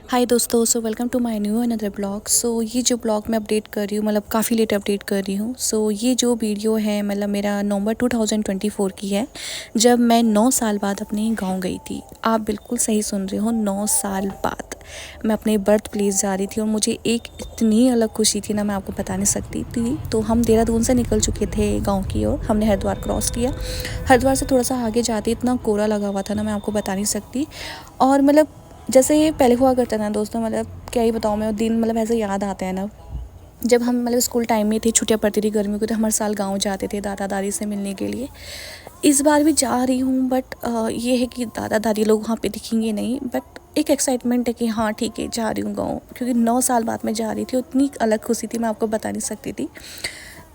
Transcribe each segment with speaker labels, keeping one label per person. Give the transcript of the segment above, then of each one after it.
Speaker 1: हाय दोस्तों, so welcome to my new another blog. So ये जो ब्लॉग मैं अपडेट कर रही हूँ, मतलब काफ़ी लेट अपडेट कर रही हूँ। सो ये जो वीडियो है मतलब मेरा नवंबर 2024 की है, जब मैं 9 साल बाद अपने गांव गई थी। आप बिल्कुल सही सुन रहे हो, 9 साल बाद मैं अपने बर्थ प्लेस जा रही थी और मुझे एक इतनी अलग खुशी थी ना, मैं आपको बता नहीं सकती थी। तो हम देहरादून से निकल चुके थे गाँव की ओर, हमने हरिद्वार क्रॉस किया। हरिद्वार से थोड़ा सा आगे जाते इतना कोहरा लगा हुआ था ना, मैं आपको बता नहीं सकती। और मतलब जैसे ये पहले हुआ करता था ना दोस्तों, मतलब क्या ही बताऊँ मैं, दिन मतलब ऐसे याद आते हैं ना, जब हम मतलब स्कूल टाइम में थे, छुट्टियाँ पड़ती थी गर्मियों की, तो हम हर साल गाँव जाते थे दादा दादी से मिलने के लिए। इस बार भी जा रही हूँ, बट ये है कि दादा दादी लोग वहाँ पे दिखेंगे नहीं, बट एक एक्साइटमेंट है कि हाँ ठीक है जा रही हूँ गाँव, क्योंकि 9 साल बाद मैं जा रही थी। उतनी अलग खुशी थी, मैं आपको बता नहीं सकती थी।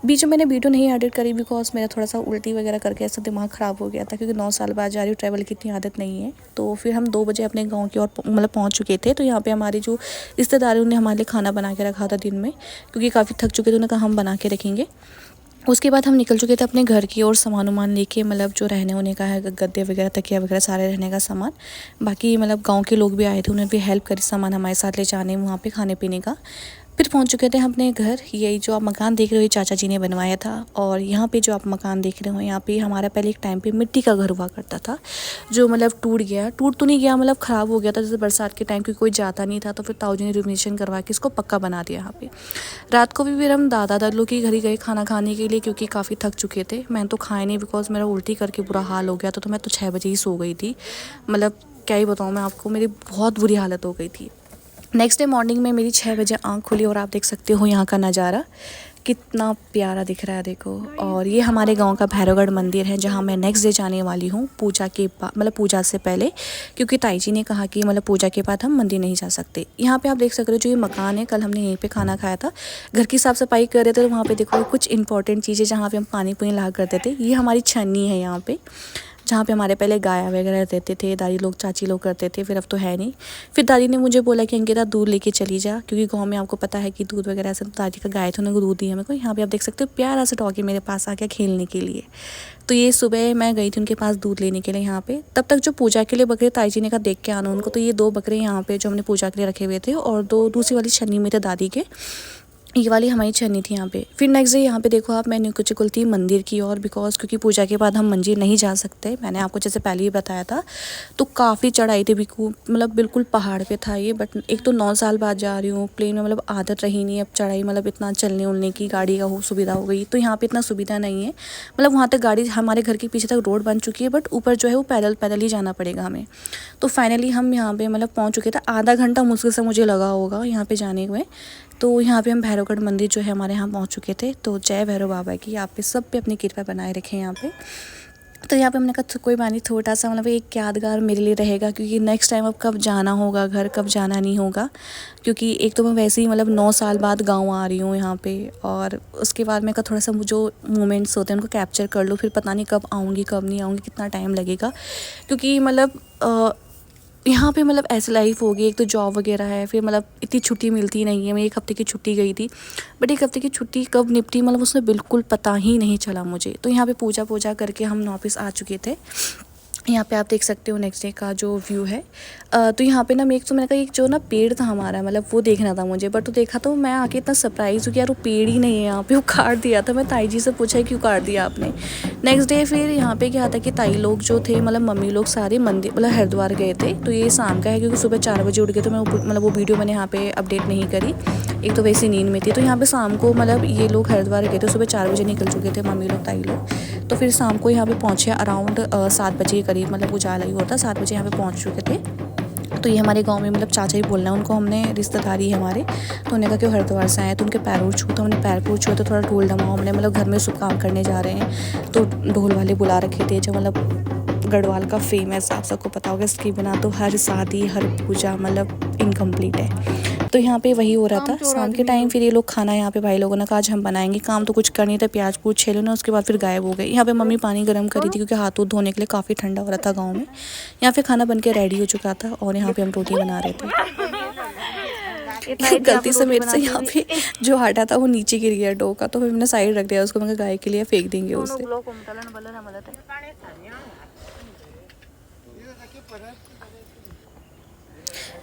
Speaker 1: बीच में मैंने वीडियो नहीं एडिट करी बिकॉज मेरा थोड़ा सा उल्टी वगैरह करके ऐसा दिमाग ख़राब हो गया था, क्योंकि 9 साल बाद जा रही हूँ, ट्रैवल की इतनी आदत नहीं है। तो फिर हम 2 बजे अपने गांव की ओर मतलब पहुंच चुके थे। तो यहाँ पे हमारी जो रिश्तेदार ने हमारे लिए खाना बना के रखा था दिन में, क्योंकि काफ़ी थक चुके थे, उन्होंने कहा हम बना के रखेंगे। उसके बाद हम निकल चुके थे अपने घर की ओर, सामान वामान लेके, मतलब जो रहने होने का है, गद्दे वगैरह तकिया वगैरह सारे रहने का सामान। बाकी मतलब गांव के लोग भी आए थे, उन्होंने भी हेल्प करी सामान हमारे साथ ले जाने वहाँ पे खाने पीने का। फिर पहुंच चुके थे हम अपने घर। यही जो आप मकान देख रहे हो, ये चाचा जी ने बनवाया था। और यहाँ पे जो आप मकान देख रहे हो, यहाँ पे हमारा पहले एक टाइम पे मिट्टी का घर हुआ करता था, जो मतलब टूट तो नहीं गया, मतलब ख़राब हो गया था जैसे बरसात के टाइम, क्योंकि कोई जाता नहीं था। तो फिर ताऊ जी ने रिनोवेशन करवा के इसको पक्का बना दिया यहाँ पे। रात को भी फिर हम दादा दादी लोग के घर ही गए खाना खाने के लिए, क्योंकि काफ़ी थक चुके थे। मैंने तो खाया नहीं बिकॉज मेरा उल्टी करके बुरा हाल हो गया था। तो मैं तो 6 बजे ही सो गई थी। मतलब क्या ही बताऊँ मैं आपको, मेरी बहुत बुरी हालत हो गई थी। नेक्स्ट डे मॉर्निंग में मेरी 6 बजे आँख खुली और आप देख सकते हो यहाँ का नज़ारा कितना प्यारा दिख रहा है, देखो। और ये हमारे गांव का भैरवगढ़ मंदिर है, जहाँ मैं नेक्स्ट डे जाने वाली हूँ पूजा के बाद, मतलब पूजा से पहले, क्योंकि ताई जी ने कहा कि मतलब पूजा के बाद हम मंदिर नहीं जा सकते। यहाँ पे आप देख सकते हो जो ये मकान है, कल हमने यहीं पे खाना खाया था। घर की साफ़ सफाई कर रहे थे, तो वहाँ पे देखो कुछ इंपॉर्टेंट चीज़ें जहाँ पे हम पानी पुनी ला करते थे। ये हमारी छन्नी है यहाँ पे, जहाँ पे हमारे पहले गाय वगैरह रहते थे, दादी लोग चाची लोग करते थे, फिर अब तो है नहीं। फिर दादी ने मुझे बोला कि अंकिता दूध लेके चली जा, क्योंकि गांव में आपको पता है कि दूध वगैरह ऐसा, दादी का गाय थे, उन्होंने दूध दिया मेरे को। यहाँ पे आप देख सकते हो प्यारा सा डॉगी मेरे पास आ गया खेलने के लिए। तो ये सुबह मैं गई थी उनके पास दूध लेने के लिए यहाँ पे। तब तक जो पूजा के लिए बकरे ताई जी ने कहा देख के आना उनको, तो ये 2 बकरे यहाँ पे जो हमने पूजा के लिए रखे हुए थे, और 2 दूसरी वाली छन्नी में थे दादी के। ये वाली हमारी छन्नी थी यहाँ पे। फिर नेक्स्ट डे यहाँ पे देखो आप, मैंने कुछ कुल थी मंदिर की ओर, बिकॉज क्योंकि पूजा के बाद हम मंदिर नहीं जा सकते, मैंने आपको जैसे पहले ही बताया था। तो काफ़ी चढ़ाई थी, मतलब बिल्कुल पहाड़ पे था ये। बट एक तो 9 साल बाद जा रही हूँ, प्लेन में मतलब आदत रही नहीं अब चढ़ाई, मतलब इतना चलने उलने की, गाड़ी का सुविधा हो गई। तो यहाँ पे इतना सुविधा नहीं है, मतलब वहाँ तक गाड़ी, हमारे घर के पीछे तक रोड बन चुकी है, बट ऊपर जो है वो पैदल पैदल ही जाना पड़ेगा हमें। तो फाइनली हम यहाँ पे मतलब पहुँच चुके थे। आधा घंटा मुश्किल से मुझे लगा होगा यहाँ पे जाने में। तो यहाँ पे हम भैरवगढ़ मंदिर जो है हमारे यहाँ पहुँच चुके थे। तो जय भैरव बाबा की, आप पे सब पे अपनी कृपा बनाए रखें यहाँ पे। तो यहाँ पे हमने कहा कोई बात नहीं, छोटा सा मतलब एक यादगार मेरे लिए रहेगा, क्योंकि नेक्स्ट टाइम अब कब जाना होगा घर, कब जाना नहीं होगा। क्योंकि एक तो मैं वैसे ही मतलब 9 साल बाद गाँव आ रही हूँ यहाँ पे, और उसके बाद मैं कहा थोड़ा सा जो मोमेंट्स होते हैं उनको कैप्चर कर लूँ। फिर पता नहीं कब आऊँगी कब नहीं आऊँगी, कितना टाइम लगेगा, क्योंकि मतलब यहाँ पे मतलब ऐसी लाइफ होगी, एक तो जॉब वगैरह है, फिर मतलब इतनी छुट्टी मिलती नहीं है। मैं 1 हफ़्ते की छुट्टी गई थी, बट 1 हफ़्ते की छुट्टी कब निपटी मतलब उसमें बिल्कुल पता ही नहीं चला मुझे। तो यहाँ पे पूजा करके हम वापस आ चुके थे। यहाँ पे आप देख सकते हो नेक्स्ट डे का जो व्यू है। तो यहाँ पे ना मैं एक तो मैंने कहा एक जो ना पेड़ था हमारा, मतलब वो देखना था मुझे, बट तो देखा तो मैं आके इतना सरप्राइज़ हूँ कि यार वो पेड़ ही नहीं है यहाँ पे, वो काट दिया था। मैं ताई जी से पूछा क्यों काट दिया आपने। नेक्स्ट डे फिर यहाँ पे क्या था कि ताई लोग जो थे, मतलब मम्मी लोग सारे मंदिर मतलब हरिद्वार गए थे। तो ये शाम का है, क्योंकि सुबह 4 बजे उठ गए, तो मैं मतलब वो वीडियो मैंने यहाँ पे अपडेट नहीं करी, एक तो वैसी नींद में थी। तो यहाँ पे शाम को मतलब ये लोग हरिद्वार गए थे, सुबह 4 बजे निकल चुके थे मम्मी लोग ताई लोग। तो फिर शाम को यहाँ पे पहुँचे अराउंड 7 बजे के करीब, मतलब उजाला ही होता, 7 बजे यहाँ पे पहुँच चुके थे। तो ये हमारे गांव में मतलब चाचा ही बोलना है उनको, हमने रिश्तेदारी है हमारे। तो उन्होंने कहा कि हरिद्वार से आए, तो उनके पैर छू, तो हमने पैर पूर छुए। तो थोड़ा ढोल डमाओ, हमने मतलब घर में शुभ काम करने जा रहे हैं, तो ढोल वाले बुला रखे थे, जो मतलब गढ़वाल का फेमस, आप सबको पता होगा, इसके बिना तो हर शादी हर पूजा मतलब इनकम्प्लीट है। तो यहाँ पे वही हो रहा था शाम के टाइम। फिर ये लोग खाना, यहाँ पे भाई लोगों ने कहा आज हम बनाएंगे, काम तो कुछ कर नहीं था, प्याज पूज छेलो ना, उसके बाद फिर गायब हो गए। यहाँ पे मम्मी पानी गर्म करी थी, क्योंकि हाथ धोने के लिए काफ़ी ठंडा हो रहा था गाँव में। यहाँ पे खाना बन के रेडी हो चुका था, और यहाँ पे हम रोटी बना रहे थे। गलती से मेरे से यहाँ पे जो आटा था वो नीचे गिर गया डो का, तो फिर मैंने साइड रख दिया उसको, मैं गाय के लिए फेंक देंगे उसे।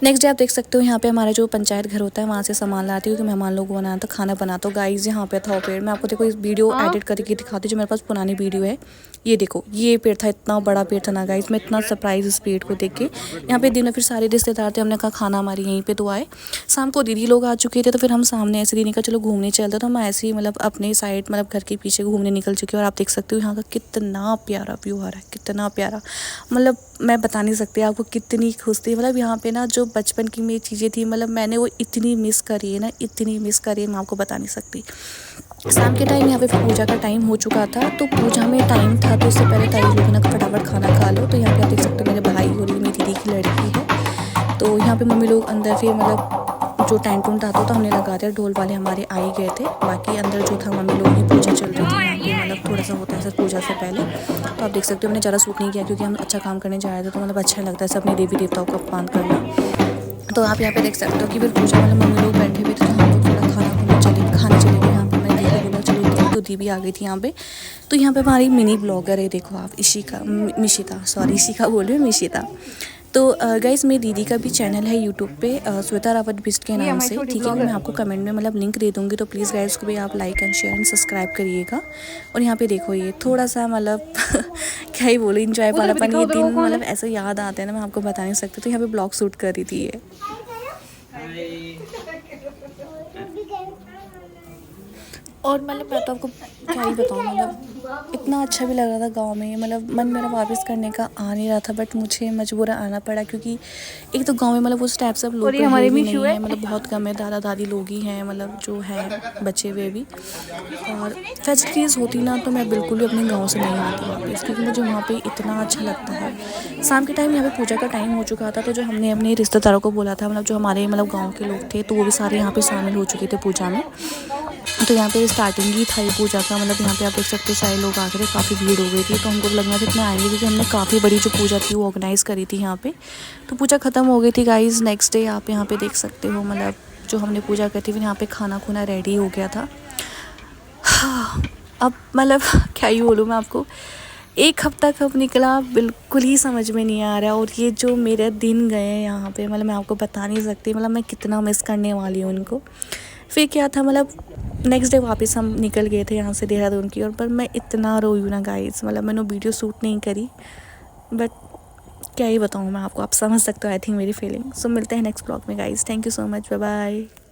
Speaker 1: नेक्स्ट डे आप देख सकते हो यहाँ पे हमारा जो पंचायत घर होता है वहाँ से सामान लाती हूँ कि मेहमान लोगों को बनाना तो खाना बनाता हूँ। गाइस यहाँ पे था पेड़, मैं आपको देखो इस वीडियो एडिट करके दिखाती हूँ जो मेरे पास पुरानी वीडियो है। ये देखो ये पेड़ था, इतना बड़ा पेड़ था ना गाइस, मैं इतना सरप्राइज इस पेड़ को देख के। यहाँ पे दिन में फिर सारे रिश्तेदार थे, हमने कहा खाना हमारे यहीं पे तो आए। शाम को दीदी लोग आ चुके थे तो फिर हम सामने ऐसे दीदी का चलो घूमने चलते, तो हम ऐसे ही मतलब अपने साइड मतलब घर के पीछे घूमने निकल चुके। और आप देख सकते हो यहाँ का कितना प्यारा व्यू आ रहा है, कितना प्यारा, मतलब मैं बता नहीं सकती आपको कितनी खुश थी। मतलब यहाँ पे ना जो बचपन की मेरी चीज़ें थी मतलब मैंने वो इतनी मिस करी है ना, इतनी मिस करी है, मैं आपको बता नहीं सकती। शाम के टाइम यहाँ पे पूजा का टाइम हो चुका था, तो पूजा में टाइम था तो उससे पहले ताई लोगों ने फटाफट खाना खा लो। तो यहाँ पे आप देख सकते हो मेरे भाई और ये मेरी दीदी की लड़की है। तो यहाँ पे मम्मी लोग अंदर फिर मतलब जो टेंट उंट आता तो हमने लगा दिया, ढोल वाले हमारे आ ही गए थे। बाकी अंदर जो था मम्मी लोगों की पूजा चल रही थी यहाँ पे, मतलब थोड़ा सा होता है सर पूजा से पहले। तो आप देख सकते हो हमने ज़्यादा सूट नहीं किया क्योंकि हम अच्छा काम करने जा रहे थे, तो मतलब अच्छा लगता है सब अपने देवी देवताओं का अपमान करना। तो आप यहाँ पे देख सकते हो कि फिर पूजा वाले मम्मी लोग बैठे हुए थे, तो हम लोग थोड़ा खाने चले गए यहाँ पे। मैंने दीदी बोला चलो तो दीदी भी आ गई थी यहाँ पे। तो यहाँ पे हमारी मिनी ब्लॉगर है, देखो आप इशिका मिशिता, सॉरी इशिका बोल रही हूँ, मिशिता। तो गाइस मेरी दीदी का भी चैनल है यूट्यूब पे श्वेता रावत बिस्ट के नाम से, ठीक है। मैं आपको कमेंट में मतलब लिंक दे दूँगी, तो प्लीज़ गाइस को भी आप like and share and subscribe करिएगा। और यहाँ पे देखो ये थोड़ा सा मतलब क्या ही बोलो, इंजॉय वालापन, ये दिन मतलब ऐसे याद आते हैं ना, मैं आपको बता नहीं सकती। तो यहाँ पे ब्लॉग शूट कर रही थी ये। और मतलब मैं तो आपको क्या ही बताऊँ, मतलब इतना अच्छा भी लग रहा था गांव में, मतलब मन मेरा वापस करने का आ नहीं रहा था, बट मुझे मजबूरन आना पड़ा क्योंकि एक तो गांव में मतलब उस टाइप से अब लोग हमारे भी नहीं है, मतलब बहुत कम है, दादा दादी लोग ही हैं मतलब जो हैं बचे हुए भी। और फैसिलिटीज़ होती ना तो मैं बिल्कुल भी अपने गाँव से नहीं आती वापस, क्योंकि मुझे वहाँ पर इतना अच्छा लगता है। शाम के टाइम यहाँ पर पूजा का टाइम हो चुका था, तो जो हमने अपने रिश्तेदारों को बोला था, मतलब जो हमारे मतलब गाँव के लोग थे, तो वो भी सारे यहाँ पर शामिल हो चुके थे पूजा में। तो यहाँ पे स्टार्टिंग ही था ये पूजा का, मतलब यहाँ पे आप देख सकते हो सारे लोग आ गए थे, काफ़ी भीड़ हो गई थी। तो हमको लगना था इतने आएंगे क्योंकि हमने काफ़ी बड़ी जो पूजा थी वो ऑर्गेनाइज़ करी थी यहाँ पे। तो पूजा ख़त्म हो गई थी गाइस। नेक्स्ट डे आप यहाँ पे देख सकते हो मतलब जो हमने पूजा करी थी, फिर यहाँ पे खाना खुना रेडी हो गया था। हाँ, अब मतलब क्या ही बोलूँ मैं आपको, एक हफ्ता कब निकला बिल्कुल ही समझ में नहीं आ रहा। और ये जो मेरे दिन गए यहाँ पे मतलब मैं आपको बता नहीं सकती, मतलब मैं कितना मिस करने वाली हूँ उनको। फिर क्या था मतलब नेक्स्ट डे वापस हम निकल गए थे यहाँ से देहरादून की ओर, पर मैं इतना रोई हूँ ना गाइस, मतलब मैंने वीडियो शूट नहीं करी, बट क्या ही बताऊँ मैं आपको, आप समझ सकते हो आई थिंक मेरी फीलिंग। सो मिलते हैं नेक्स्ट ब्लॉग में guys, thank you so much, bye bye.